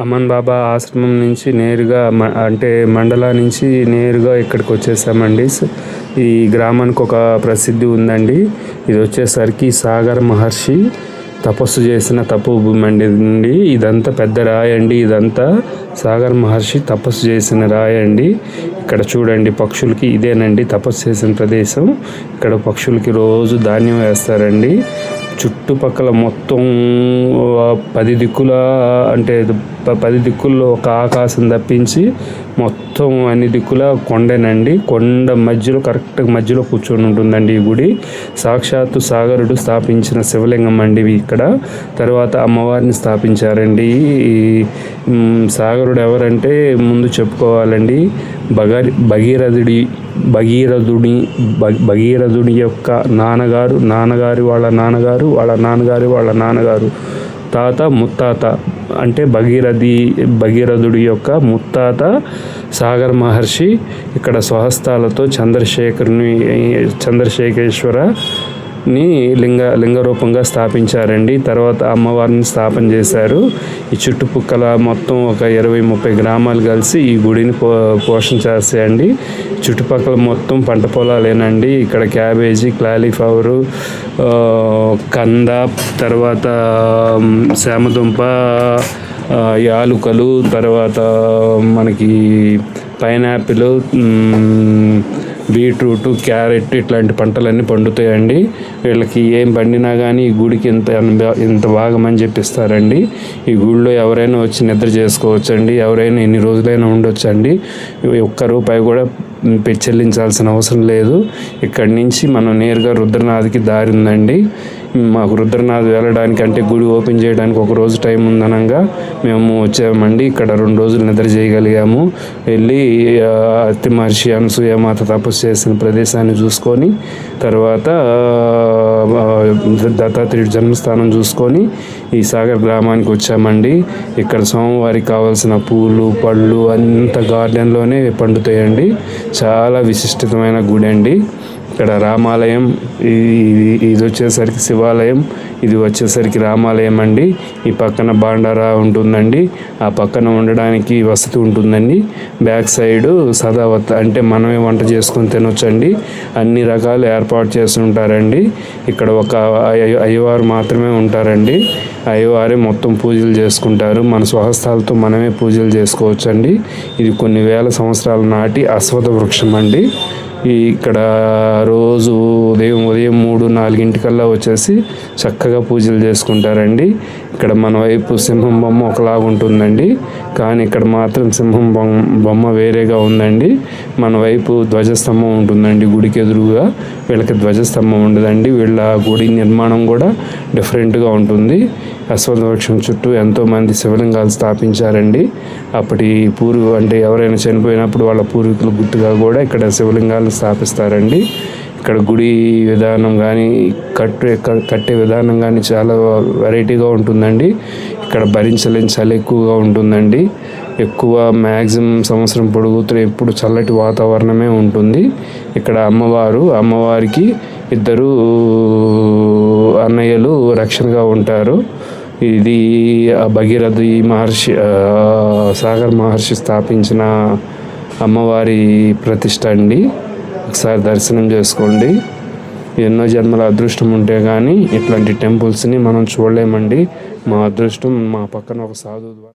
అమన్ బాబా ఆశ్రమం నుంచి నేరుగా అంటే మండలా నుంచి నేరుగా ఇక్కడికి వచ్చేసామండి. ఈ గ్రామానికి ఒక ప్రసిద్ధి ఉందండి. ఇది వచ్చేసరికి సాగర్ మహర్షి తపస్సు చేసిన తపోభూమి అండి. ఇదంతా పెద్ద రాయి అండి. ఇదంతా సాగర్ మహర్షి తపస్సు చేసిన రాయి అండి. ఇక్కడ చూడండి, పక్షులకి ఇదేనండి తపస్సు చేసిన ప్రదేశం. ఇక్కడ పక్షులకి రోజు ధాన్యం వేస్తారండి. చుట్టుపక్కల మొత్తం 10 దిక్కుల అంటే 10 దిక్కుల్లో ఒక ఆకాశం తప్పించి మొత్తం అన్ని దిక్కుల కొండేనండి. కొండ మధ్యలో కరెక్ట్గా మధ్యలో కూర్చొని ఉంటుందండి ఈ గుడి. సాక్షాత్తు సాగరుడు స్థాపించిన శివలింగం అండి ఇక్కడ. తర్వాత అమ్మవారిని స్థాపించారండి. సాగరుడు ఎవరంటే ముందు చెప్పుకోవాలండి, భగీరథుడి యొక్క నాన్నగారు వాళ్ళ నాన్నగారు తాత ముత్తాత అంటే భగీరథుడి యొక్క ముత్తాత సాగర్ మహర్షి ఇక్కడ స్వహస్తాలతో చంద్రశేఖరేశ్వరని లింగ రూపంగా స్థాపించారండి. తర్వాత అమ్మవారిని స్థాపన చేశారు. ఈ చుట్టుపక్కల మొత్తం ఒక 20-30 గ్రామాలు కలిసి ఈ గుడిని పోషణ చేస్తాయండి. చుట్టుపక్కల మొత్తం పంట పొలాలేనండి. ఇక్కడ క్యాబేజీ, క్లాలీఫ్లవరు, కంద, తర్వాత శామదుంప, యాలుకలు, తర్వాత మనకి పైనాపిల్, బీట్రూట్, క్యారెట్ ఇట్లాంటి పంటలన్నీ పండుతాయండి. వీళ్ళకి ఏం పండినా కానీ ఈ గుడికి ఇంత భాగమని చెప్పిస్తారండి. ఈ గుడిలో ఎవరైనా వచ్చి నిద్ర చేసుకోవచ్చండి. ఎవరైనా ఎన్ని రోజులైనా ఉండొచ్చండి. ₹1 కూడా చెల్లించాల్సిన అవసరం లేదు. ఇక్కడి నుంచి మనం నేరుగా రుద్రనాథ్కి దారి ఉందండి. మాకు రుద్రనాథ్ వెళ్ళడానికి అంటే గుడి ఓపెన్ చేయడానికి ఒక రోజు టైం ఉందనగా మేము వచ్చామండి. ఇక్కడ 2 రోజులు నిద్ర చేయగలిగాము. వెళ్ళి అత్తి మహర్షి, అనసూయమాత తపస్సు చేసిన ప్రదేశాన్ని చూసుకొని, తర్వాత దత్తాత్రేయుడి జన్మస్థానం చూసుకొని ఈ సాగర్ గ్రామానికి వచ్చామండి. ఇక్కడ స్వామివారికి కావాల్సిన పూలు, పళ్ళు అంత గార్డెన్లోనే పండుతాయండి. చాలా విశిష్టమైన గుడి అండి. ఇక్కడ రామాలయం, ఇది వచ్చేసరికి శివాలయం, ఇది వచ్చేసరికి రామాలయం అండి. ఈ పక్కన బాండారా ఉంటుందండి. ఆ పక్కన ఉండడానికి వసతి ఉంటుందండి. బ్యాక్ సైడు సదావత్ అంటే మనమే వంట చేసుకొని తినొచ్చండి. అన్ని రకాలు ఏర్పాటు చేసి ఉంటారండి. ఇక్కడ ఒక అయ్యవారు మాత్రమే ఉంటారండి. అయ్యవారే మొత్తం పూజలు చేసుకుంటారు. మన స్వహస్తాలతో మనమే పూజలు చేసుకోవచ్చండి. ఇది కొన్ని వేల సంవత్సరాల నాటి అశ్వత్థ వృక్షం అండి. ఇక్కడ రోజు ఉదయం 3-4 వచ్చేసి చక్కగా పూజలు చేసుకుంటారండి. ఇక్కడ మన వైపు సింహం బొమ్మ ఒకలాగా ఉంటుందండి, కానీ ఇక్కడ మాత్రం సింహం బొమ్మ వేరేగా ఉందండి. మన వైపు ధ్వజస్తంభం ఉంటుందండి గుడికి ఎదురుగా. వీళ్ళకి ధ్వజస్తంభం ఉండదండి. వీళ్ళ గుడి నిర్మాణం కూడా డిఫరెంట్గా ఉంటుంది. అశ్వత్థ వృక్షం చుట్టూ ఎంతోమంది శివలింగాలు స్థాపించారండి. అప్పటి అంటే ఎవరైనా చనిపోయినప్పుడు వాళ్ళ పూర్వీకుల గుర్తుగా కూడా ఇక్కడ శివలింగాలను స్థాపిస్తారండి. ఇక్కడ గుడి విధానం కానీ కట్టే విధానం కానీ చాలా వెరైటీగా ఉంటుందండి. ఇక్కడ భరించలేని చలి ఎక్కువగా ఉంటుందండి. ఎక్కువ మ్యాక్సిమం సంవత్సరం పొడుగుతూ ఎప్పుడు చల్లటి వాతావరణమే ఉంటుంది. ఇక్కడ అమ్మవారికి 2 అన్నయ్యలు రక్షణగా ఉంటారు. ఇది భగీరథి మహర్షి, సాగర్ మహర్షి స్థాపించిన అమ్మవారి ప్రతిష్ట అండి. ఒకసారి దర్శనం చేసుకోండి. ఎన్నో జన్మల అదృష్టం ఉంటే కానీ ఇట్లాంటి టెంపుల్స్ని మనం చూడలేమండి. మా అదృష్టం మా పక్కన ఒక సాధువు ద్వారా